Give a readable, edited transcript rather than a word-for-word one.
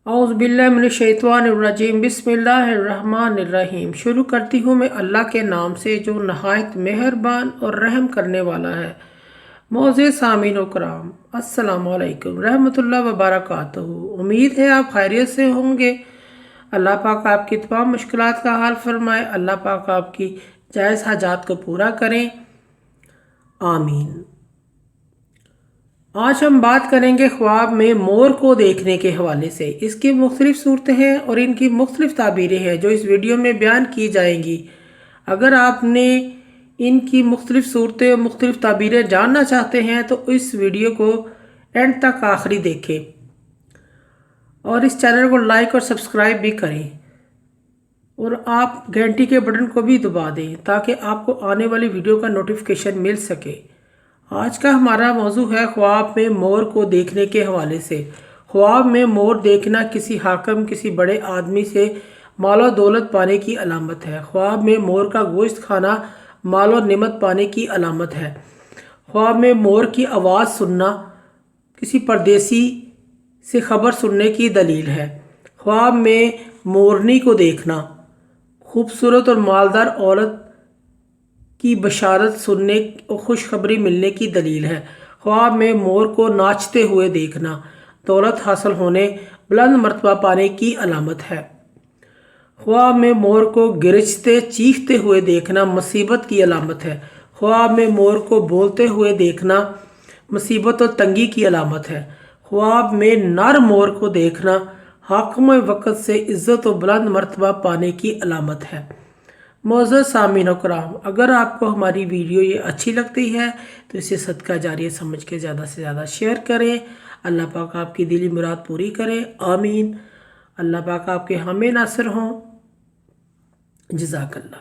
औज़ुबिल्लाहिमिनश्शैतानिर्रजीम बिस्मिल्लाहिर्रहमानिर्रहीम। शुरू करती हूँ मैं अल्लाह के नाम से जो नहायत मेहरबान और रहम करने वाला है। मौज़े सामीन व कराम, अस्सलामु अलैकुम रहमतुल्लाहि व बरकातहू। उम्मीद है आप खैरियत से होंगे। अल्लाह पाक आपकी तमाम मुश्किलात का हाल फरमाए। अल्लाह पाक आपकी जायज़ हाजात को पूरा करें, आमीन। आज हम बात करेंगे ख्वाब में मोर को देखने के हवाले से। इसकी मुख्तलिफ सूरतें हैं और इनकी मुख्तलिफ ताबीरें हैं जो इस वीडियो में बयान की जाएंगी। अगर आपने इनकी मुख्तलिफ सूरतें और मुख्तलिफ ताबीरें जानना चाहते हैं तो इस वीडियो को एंड तक आखिरी देखें और इस चैनल को लाइक और सब्सक्राइब भी करें और आप घंटी के बटन को भी दबा दें ताकि आपको आने वाली वीडियो का नोटिफिकेशन मिल सके। आज का हमारा मौजू है ख्वाब में मोर को देखने के हवाले से। ख्वाब में मोर देखना किसी हाकिम, किसी बड़े आदमी से मालो दौलत पाने की अलामत है। ख्वाब में मोर का गोश्त खाना मालो निमत पाने की अलामत है। ख्वाब में मोर की आवाज़ सुनना किसी परदेसी से खबर सुनने की दलील है। ख्वाब में मोरनी को देखना खूबसूरत और मालदार औरत की बशारत सुनने और खुशखबरी मिलने की दलील है। ख्वाब में मोर को नाचते हुए देखना दौलत हासिल होने, बुलंद मर्तबा पाने की अलामत है। ख्वाब में मोर को गिरजते चीखते हुए देखना मुसीबत की अलामत है। ख्वाब में मोर को बोलते हुए देखना मुसीबत और तंगी की अलामत है। ख्वाब में नर मोर को देखना हाकिम वक्त से इज़्ज़त और बुलंद मर्तबा पाने की अलामत है। मौजूद सामीन व कराम, अगर आपको हमारी वीडियो ये अच्छी लगती है तो इसे सदका जारिया समझ के ज़्यादा से ज़्यादा शेयर करें। अल्लाह पाक आपकी दिली मुराद पूरी करे, आमीन। अल्लाह पाक आपके हामी नासिर हों। जज़ाकल्लाह।